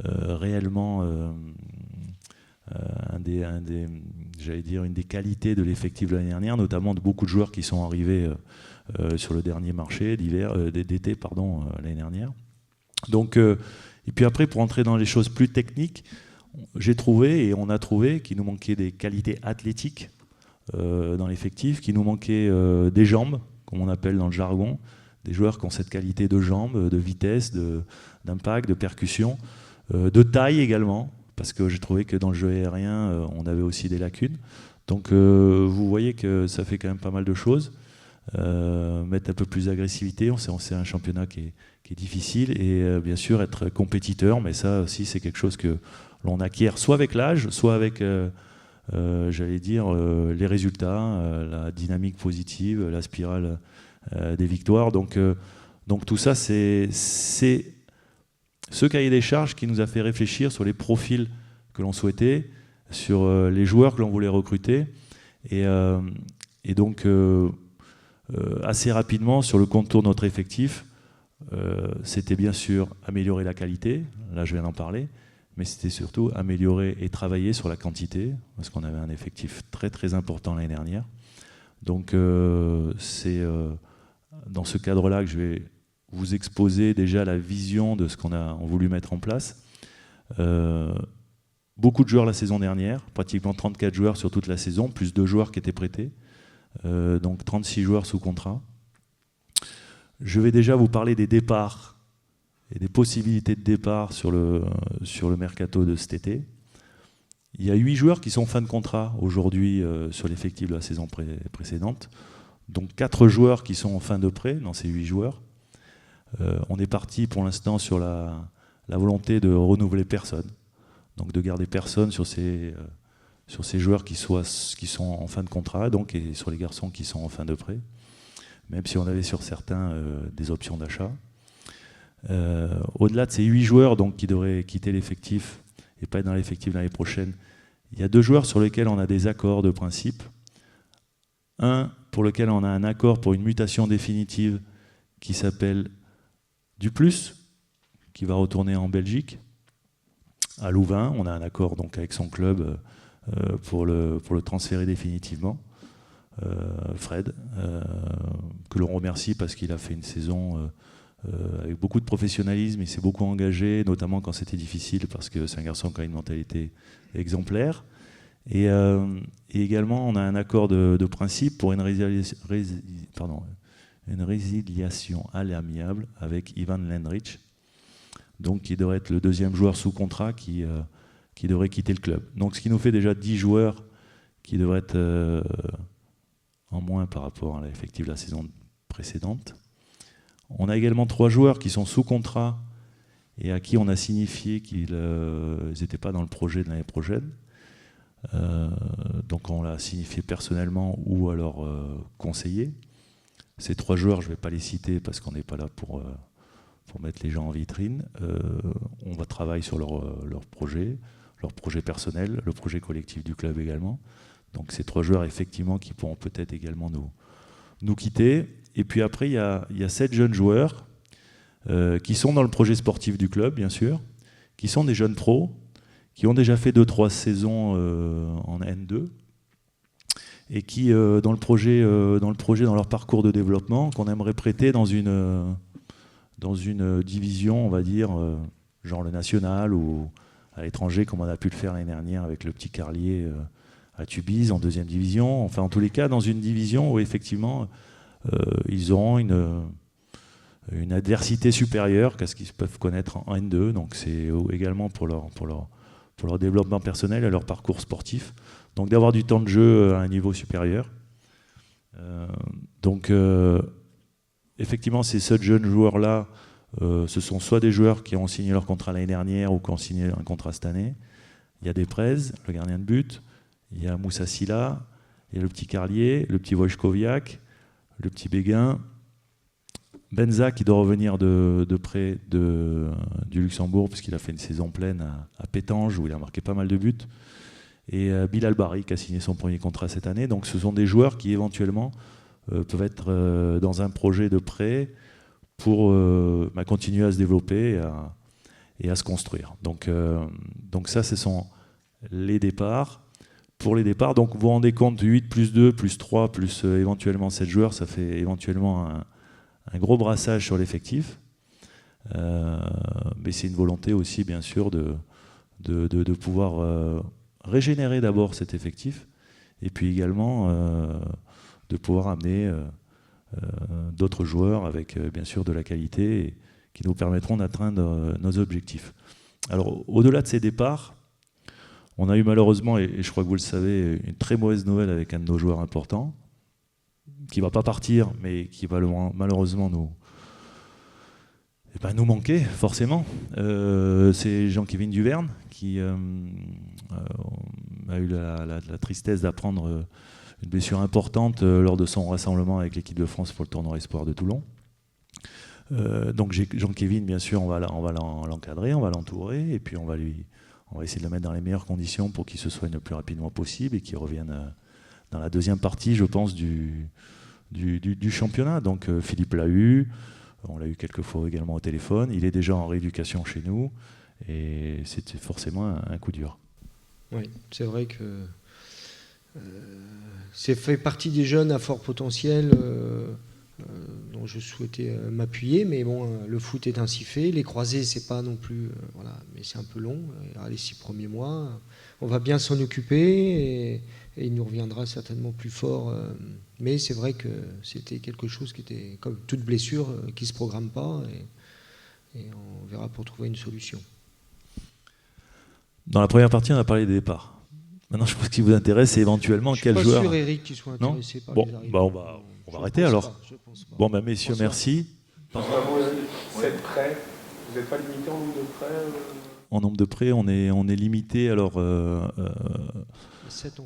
réellement une des qualités de l'effectif de l'année dernière, notamment de beaucoup de joueurs qui sont arrivés sur le dernier marché d'été l'année dernière. Donc, et puis après, pour entrer dans les choses plus techniques, j'ai trouvé, et on a trouvé, qu'il nous manquait des qualités athlétiques dans l'effectif, qu'il nous manquait des jambes, comme on appelle dans le jargon, des joueurs qui ont cette qualité de jambes, de vitesse, d'impact, de percussion, de taille également, parce que j'ai trouvé que dans le jeu aérien, on avait aussi des lacunes. Donc vous voyez que ça fait quand même pas mal de choses. Mettre un peu plus d'agressivité, on sait un championnat qui est difficile, et bien sûr être compétiteur, mais ça aussi c'est quelque chose que l'on acquiert soit avec l'âge, soit avec les résultats, la dynamique positive, la spirale des victoires. Donc tout ça, c'est ce cahier des charges qui nous a fait réfléchir sur les profils que l'on souhaitait, sur les joueurs que l'on voulait recruter, et donc assez rapidement sur le contour de notre effectif, c'était bien sûr améliorer la qualité, là je viens d'en parler, mais c'était surtout améliorer et travailler sur la quantité, parce qu'on avait un effectif très très important l'année dernière. Donc c'est dans ce cadre-là que je vais vous exposer déjà la vision de ce qu'on a voulu mettre en place. Beaucoup de joueurs la saison dernière, pratiquement 34 joueurs sur toute la saison, plus 2 joueurs qui étaient prêtés, donc 36 joueurs sous contrat. Je vais déjà vous parler des départs et des possibilités de départ sur le mercato de cet été. Il y a 8 joueurs qui sont en fin de contrat aujourd'hui sur l'effectif de la saison précédente, donc 4 joueurs qui sont en fin de prêt dans ces 8 joueurs. On est parti pour l'instant sur la volonté de renouveler personne, donc de garder personne sur ces joueurs qui sont en fin de contrat, donc, et sur les garçons qui sont en fin de prêt, même si on avait sur certains des options d'achat. Au-delà de ces 8 joueurs donc, qui devraient quitter l'effectif et pas être dans l'effectif l'année prochaine, il y a 2 joueurs sur lesquels on a des accords de principe. Un pour lequel on a un accord pour une mutation définitive qui s'appelle Duplus, qui va retourner en Belgique, à Louvain. On a un accord donc, avec son club pour le transférer définitivement. Fred, que l'on remercie parce qu'il a fait une saison avec beaucoup de professionnalisme, il s'est beaucoup engagé, notamment quand c'était difficile, parce que c'est un garçon qui a une mentalité exemplaire. Et également, on a un accord de principe pour une résiliation à l'amiable avec Ivan Lendrich, donc qui devrait être le 2e joueur sous contrat qui devrait quitter le club. Donc ce qui nous fait déjà 10 joueurs qui devraient être en moins par rapport à l'effectif de la saison précédente. On a également 3 joueurs qui sont sous contrat et à qui on a signifié qu'ils n'étaient pas dans le projet de l'année prochaine. Donc on l'a signifié personnellement ou alors conseillé. Ces 3 joueurs, je ne vais pas les citer parce qu'on n'est pas là pour mettre les gens en vitrine. On va travailler sur leur projet personnel, le projet collectif du club également. Donc ces 3 joueurs effectivement qui pourront peut-être également nous quitter. Et puis après il y a 7 jeunes joueurs qui sont dans le projet sportif du club bien sûr, qui sont des jeunes pros, qui ont déjà fait 2-3 saisons en N2 et qui dans leur parcours de développement qu'on aimerait prêter dans une division on va dire genre le national ou à l'étranger comme on a pu le faire l'année dernière avec le petit Carlier à Tubize en 2e division, enfin en tous les cas dans une division où effectivement ils auront une adversité supérieure qu'à ce qu'ils peuvent connaître en N2, donc c'est également pour leur développement personnel et leur parcours sportif, donc d'avoir du temps de jeu à un niveau supérieur. Donc effectivement ces 7 jeunes joueurs-là, ce sont soit des joueurs qui ont signé leur contrat l'année dernière ou qui ont signé un contrat cette année. Il y a Desprez, le gardien de but, il y a Moussa Silla, il y a le petit Carlier, le petit Wojkowiak, le petit Béguin, Benza qui doit revenir de près du Luxembourg parce qu'il a fait une saison pleine à Pétange où il a marqué pas mal de buts, et Bilal Bari qui a signé son premier contrat cette année. Donc ce sont des joueurs qui éventuellement peuvent être dans un projet de prêt pour continuer à se développer et à se construire. Donc ça, ce sont les départs. Pour les départs, donc vous vous rendez compte, 8 plus 2 plus 3 plus éventuellement 7 joueurs, ça fait éventuellement un gros brassage sur l'effectif. Mais c'est une volonté aussi, bien sûr, de pouvoir régénérer d'abord cet effectif et puis également de pouvoir amener d'autres joueurs avec bien sûr de la qualité et qui nous permettront d'atteindre nos objectifs. Alors au-delà de ces départs, on a eu malheureusement, et je crois que vous le savez, une très mauvaise nouvelle avec un de nos joueurs importants, qui ne va pas partir, mais qui va malheureusement nous manquer, forcément. C'est Jean-Kévin Duverne, qui a eu la tristesse d'apprendre une blessure importante lors de son rassemblement avec l'équipe de France pour le tournoi Espoir de Toulon. Donc Jean-Kévin, bien sûr, on va l'encadrer, on va l'entourer, et puis on va essayer de le mettre dans les meilleures conditions pour qu'il se soigne le plus rapidement possible et qu'il revienne dans la 2e partie, je pense, du championnat. Donc Philippe l'a eu, on l'a eu quelques fois également au téléphone, il est déjà en rééducation chez nous, et c'était forcément un coup dur. Oui, c'est vrai que c'est fait partie des jeunes à fort potentiel dont je souhaitais m'appuyer, mais bon, le foot est ainsi fait. Les croisés, c'est pas non plus, voilà, mais c'est un peu long. Les 6 premiers mois, on va bien s'en occuper et il nous reviendra certainement plus fort. Mais c'est vrai que c'était quelque chose qui était, comme toute blessure, qui se programme pas, et on verra pour trouver une solution. Dans la première partie, on a parlé des départs. Maintenant, je pense que ce qui vous intéresse, c'est éventuellement quel joueur. Je suis pas sûr, Eric, qu'il soit intéressé par les arrivées. On va arrêter alors. Bon, messieurs, merci. Vous êtes prêts ? Vous n'êtes pas limité en nombre de prêts En nombre de prêts, on est limité alors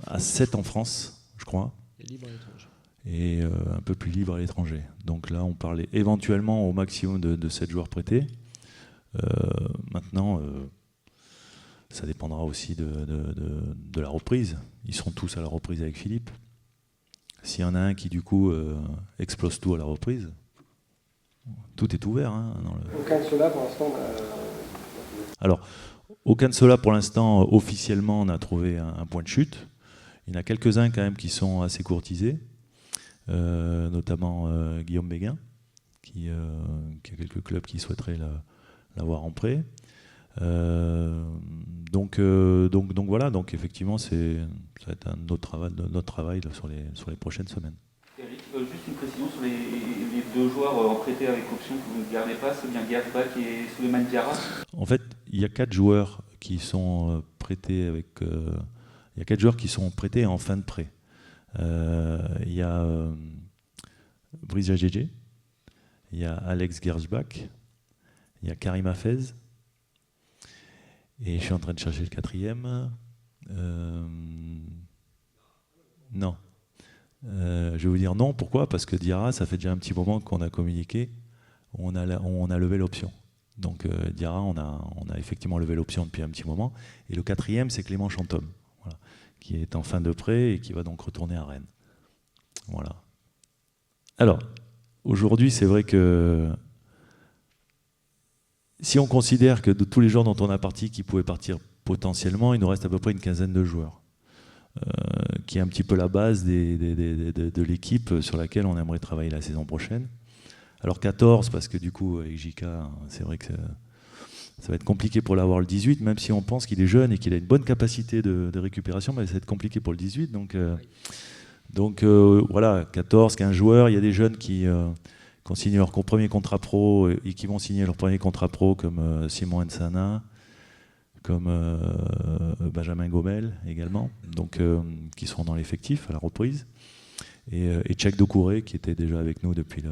à 7 en France, je crois. Et libre à l'étranger. Et un peu plus libre à l'étranger. Donc là, on parlait éventuellement au maximum de 7 joueurs prêtés. Maintenant, ça dépendra aussi de la reprise. Ils seront tous à la reprise avec Philippe. S'il y en a un qui, du coup, explose tout à la reprise, tout est ouvert. Aucun de ceux-là, pour l'instant, Alors, aucun de ceux-là, pour l'instant, officiellement, on a trouvé un point de chute. Il y en a quelques-uns, quand même, qui sont assez courtisés, notamment Guillaume Béguin, qui a quelques clubs qui souhaiteraient l'avoir en prêt. Donc voilà, donc effectivement, ça va être notre travail sur les prochaines semaines. Eric, juste une précision sur les 2 joueurs prêtés avec option que vous ne gardez pas, c'est bien Gazbak et Souleymane Diarra. En fait, il y a 4 joueurs qui sont prêtés avec. Il y a 4 joueurs qui sont prêtés en fin de prêt. Il y a Brice Jadjedje, il y a Alex Gersbach, il y a Karim Hafez. Et je suis en train de chercher le 4e. Non. Je vais vous dire non. Pourquoi ? Parce que Diarra, ça fait déjà un petit moment qu'on a communiqué. on a levé l'option. Donc Diarra, on a effectivement levé l'option depuis un petit moment. Et le 4e, c'est Clément Chantôme, voilà, qui est en fin de prêt et qui va donc retourner à Rennes. Voilà. Alors, aujourd'hui, c'est vrai que si on considère que de tous les joueurs dont on a parti qui pouvaient partir potentiellement, il nous reste à peu près une quinzaine de joueurs, qui est un petit peu la base de l'équipe sur laquelle on aimerait travailler la saison prochaine. Alors 14, parce que du coup, avec JK, c'est vrai que ça va être compliqué pour l'avoir le 18, même si on pense qu'il est jeune et qu'il a une bonne capacité de récupération, mais ça va être compliqué pour le 18. Donc voilà, 14, 15 joueurs. Il y a des jeunes qui ont signé leur premier contrat pro et qui vont signer leur premier contrat pro, comme Simon Nsana, comme Benjamin Gomel également, donc qui seront dans l'effectif à la reprise. Et Tchèque Doucouré, qui était déjà avec nous depuis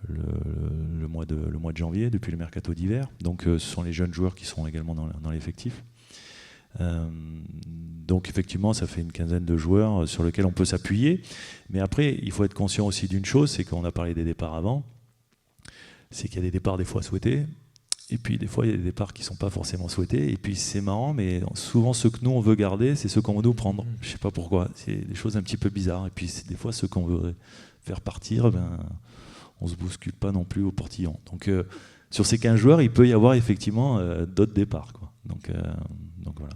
le mois de janvier, depuis le mercato d'hiver. Donc ce sont les jeunes joueurs qui seront également dans l'effectif. Donc effectivement, ça fait une quinzaine de joueurs sur lesquels on peut s'appuyer. Mais après, il faut être conscient aussi d'une chose, c'est qu'on a parlé des départs avant, c'est qu'il y a des départs des fois souhaités, et puis des fois il y a des départs qui ne sont pas forcément souhaités. Et puis c'est marrant, mais souvent ceux que nous on veut garder, c'est ceux qu'on veut nous prendre. Je ne sais pas pourquoi, c'est des choses un petit peu bizarres. Et puis des fois ceux qu'on veut faire partir, on ne se bouscule pas non plus au portillon. Donc sur ces 15 joueurs, il peut y avoir effectivement d'autres départs, quoi. Donc voilà.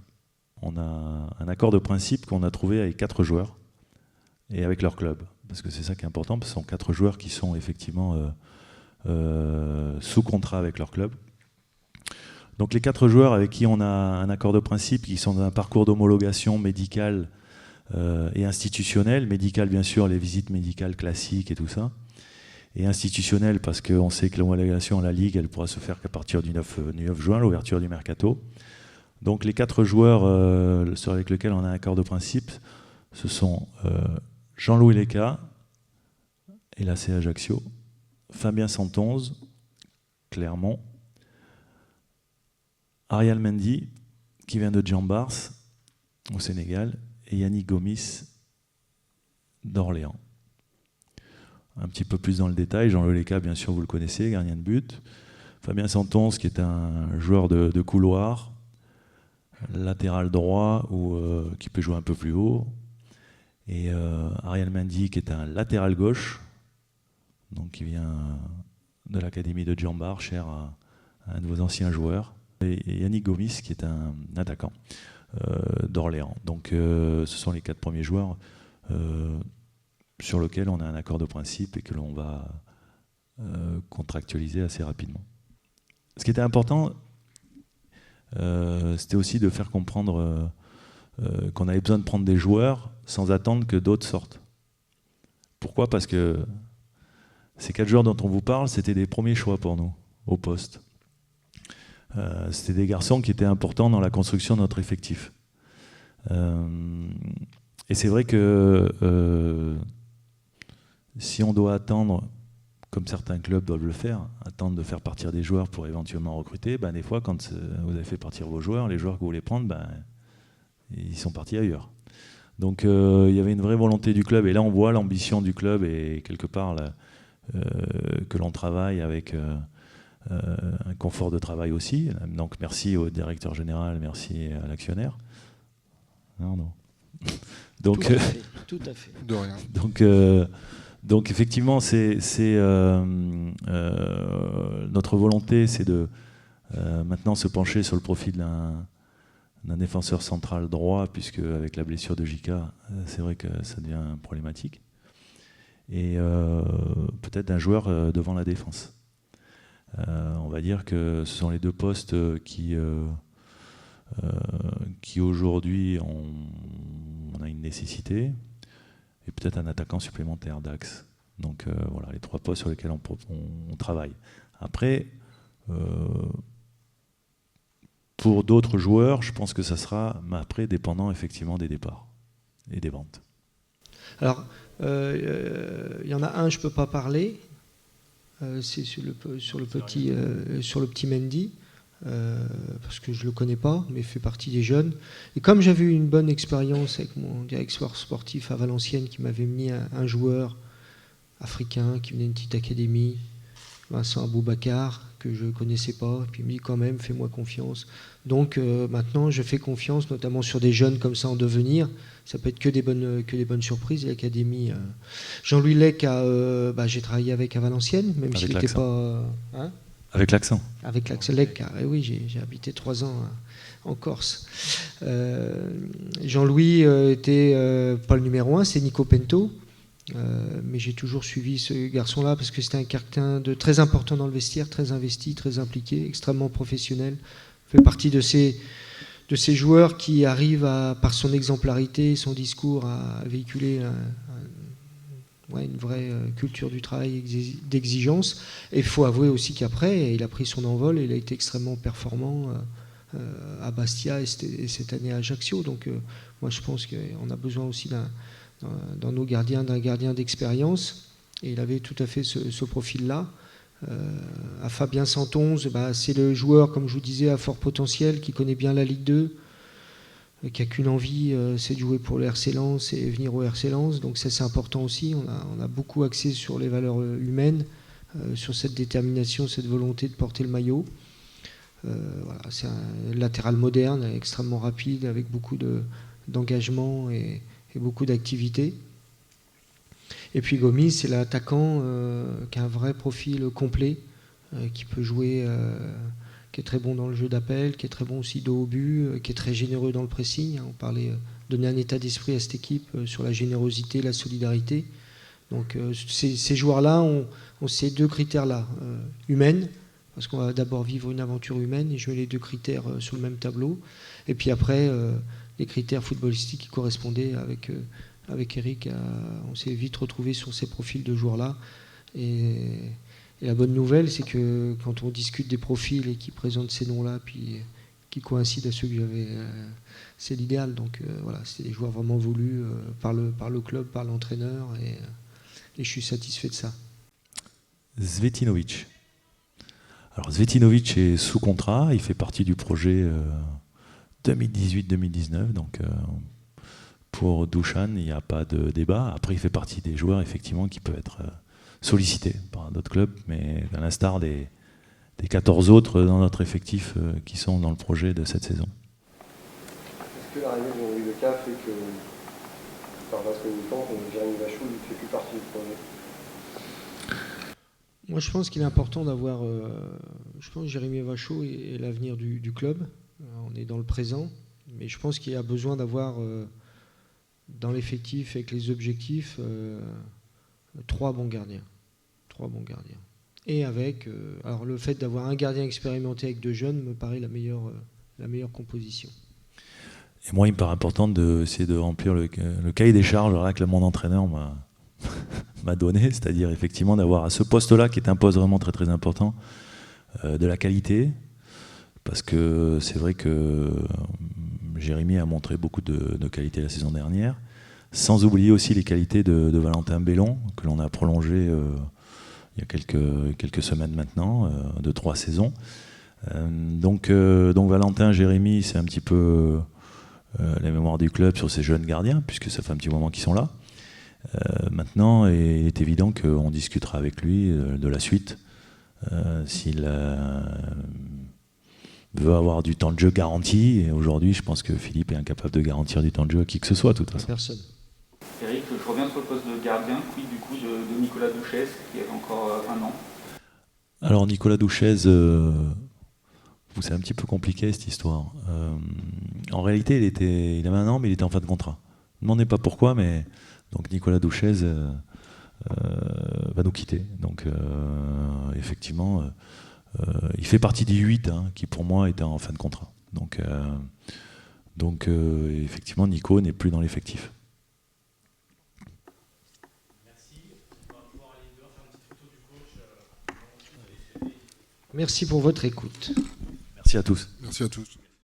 On a un accord de principe qu'on a trouvé avec 4 joueurs et avec leur club. Parce que c'est ça qui est important, parce que ce sont 4 joueurs qui sont effectivement sous contrat avec leur club. Donc les 4 joueurs avec qui on a un accord de principe, qui sont dans un parcours d'homologation médicale et institutionnelle. Médicale, bien sûr, les visites médicales classiques et tout ça. Et institutionnelle, parce qu'on sait que l'homologation à la Ligue, elle pourra se faire qu'à partir du 9 juin, l'ouverture du mercato. Donc les 4 joueurs avec lesquels on a un accord de principe, ce sont Jean-Louis Leca, et l'AC Ajaccio, Fabien Santonze, Clermont, Ariel Mendy, qui vient de Djambars, au Sénégal, et Yannick Gomis, d'Orléans. Un petit peu plus dans le détail, Jean-Louis Leca, bien sûr, vous le connaissez, gardien de but. Fabien Santonze, qui est un joueur de couloir, latéral droit ou qui peut jouer un peu plus haut, et Ariel Mendy qui est un latéral gauche, donc qui vient de l'académie de Djambars, cher à un de vos anciens joueurs, et Yannick Gomis qui est un attaquant d'Orléans. Donc ce sont les 4 premiers joueurs sur lesquels on a un accord de principe et que l'on va contractualiser assez rapidement. Ce qui était important, c'était aussi de faire comprendre qu'on avait besoin de prendre des joueurs sans attendre que d'autres sortent. Pourquoi ? Parce que ces 4 joueurs dont on vous parle, c'était des premiers choix pour nous, au poste. C'était des garçons qui étaient importants dans la construction de notre effectif. Et c'est vrai que si on doit attendre, comme certains clubs doivent le faire, attendre de faire partir des joueurs pour éventuellement recruter, des fois, quand vous avez fait partir vos joueurs, les joueurs que vous voulez prendre, ils sont partis ailleurs. Donc il y avait une vraie volonté du club, et là on voit l'ambition du club, et quelque part que l'on travaille avec un confort de travail aussi. Donc merci au directeur général, merci à l'actionnaire. Non. Donc, tout à fait. De rien. Donc effectivement, c'est notre volonté, c'est de maintenant se pencher sur le profil d'un défenseur central droit, puisque avec la blessure de JK, c'est vrai que ça devient problématique. Et peut-être d'un joueur devant la défense. On va dire que ce sont les 2 postes qui aujourd'hui on a une nécessité, et peut-être un attaquant supplémentaire d'axe. Donc voilà, les 3 postes sur lesquels on travaille. Après, pour d'autres joueurs, je pense que ça sera dépendant effectivement des départs et des ventes. Alors, il y en a un, je ne peux pas parler, c'est sur le petit Mendy, parce que je ne le connais pas, mais il fait partie des jeunes. Et comme j'avais eu une bonne expérience avec mon directeur sportif à Valenciennes, qui m'avait mis un joueur africain qui venait d'une petite académie, Vincent Aboubacar, que je ne connaissais pas, puis il me dit quand même, fais-moi confiance. Donc maintenant, je fais confiance, notamment sur des jeunes comme ça en devenir. Ça peut être que des bonnes surprises. L'Académie, Jean-Louis Lec, j'ai travaillé avec à Valenciennes, même s'il n'était pas... Avec l'accent. Avec l'accent Lec, oui, j'ai habité 3 ans en Corse. Jean-Louis était pas le numéro 1, c'est Nico Pento. Mais j'ai toujours suivi ce garçon-là parce que c'était un quelqu'un de très important dans le vestiaire, très investi, très impliqué, extrêmement professionnel. Il fait partie de ces joueurs qui arrivent, par son exemplarité, son discours, à véhiculer une vraie culture du travail, d'exigence. Et il faut avouer aussi qu'après, il a pris son envol et il a été extrêmement performant à Bastia et cette année à Ajaccio. Donc moi je pense qu'on a besoin aussi dans nos gardiens, d'un gardien d'expérience, et il avait tout à fait ce profil-là. À Fabien 111, c'est le joueur, comme je vous disais, à fort potentiel, qui connaît bien la Ligue 2, qui n'a qu'une envie, c'est de jouer pour le RC Lens et venir au RC Lens. Donc ça, c'est important aussi. On a beaucoup axé sur les valeurs humaines, sur cette détermination, cette volonté de porter le maillot. C'est un latéral moderne, extrêmement rapide, avec beaucoup d'engagement et beaucoup d'activités. Et puis Gomis, c'est l'attaquant qui a un vrai profil complet, qui peut jouer, qui est très bon dans le jeu d'appel, qui est très bon aussi dos au but, qui est très généreux dans le pressing. On parlait donner un état d'esprit à cette équipe sur la générosité, la solidarité. Donc ces joueurs-là ont ces 2 critères-là, humaines, parce qu'on va d'abord vivre une aventure humaine, et je mets les 2 critères sur le même tableau. Et puis après, les critères footballistiques qui correspondaient avec Eric, on s'est vite retrouvé sur ces profils de joueurs-là. Et la bonne nouvelle, c'est que quand on discute des profils et qui présentent ces noms-là, puis qui coïncident à ceux que j'avais, c'est l'idéal. Donc c'est des joueurs vraiment voulus par le club, par l'entraîneur, et je suis satisfait de ça. Zvetinovic. Alors Zvetinovic est sous contrat, il fait partie du projet 2018-2019, donc pour Dusan, il n'y a pas de débat. Après, il fait partie des joueurs effectivement qui peuvent être sollicités par d'autres clubs, mais à l'instar des 14 autres dans notre effectif qui sont dans le projet de cette saison. Est-ce que l'arrivée de Jean-Louis Leca fait que, par vaste temps, Jérémy Vachou ne fait plus partie du projet? Moi, je pense qu'il est important d'avoir... je pense que Jérémy Vachot est l'avenir du club. On est dans le présent. Mais je pense qu'il y a besoin d'avoir, dans l'effectif, avec les objectifs, 3 bons gardiens. 3 bons gardiens. Et avec... alors, le fait d'avoir un gardien expérimenté avec 2 jeunes me paraît la meilleure composition. Et moi, il me paraît important d'essayer de remplir le cahier des charges là, que mon entraîneur m'a donné, c'est-à-dire effectivement d'avoir à ce poste-là, qui est un poste vraiment très très important, de la qualité, parce que c'est vrai que Jérémy a montré beaucoup de qualité la saison dernière, sans oublier aussi les qualités de Valentin Bellon, que l'on a prolongé il y a quelques semaines maintenant, de 3 saisons. Donc Valentin, Jérémy, c'est un petit peu la mémoire du club sur ces jeunes gardiens, puisque ça fait un petit moment qu'ils sont là. Maintenant, il est évident qu'on discutera avec lui de la suite. S'il veut avoir du temps de jeu garanti, et aujourd'hui, je pense que Philippe est incapable de garantir du temps de jeu à qui que ce soit, de toute façon. Personne. Eric, je reviens sur le poste de gardien, quid du coup de Nicolas Douchez, qui avait encore 1 an. Alors, Nicolas Douchez, c'est un petit peu compliqué cette histoire. En réalité, il avait 1 an, mais il était en fin de contrat. Ne demandez pas pourquoi, mais donc Nicolas Douchez va nous quitter. Donc effectivement, il fait partie des 8 qui pour moi étaient en fin de contrat. Donc effectivement, Nico n'est plus dans l'effectif. Merci pour votre écoute. Merci à tous. Merci à tous.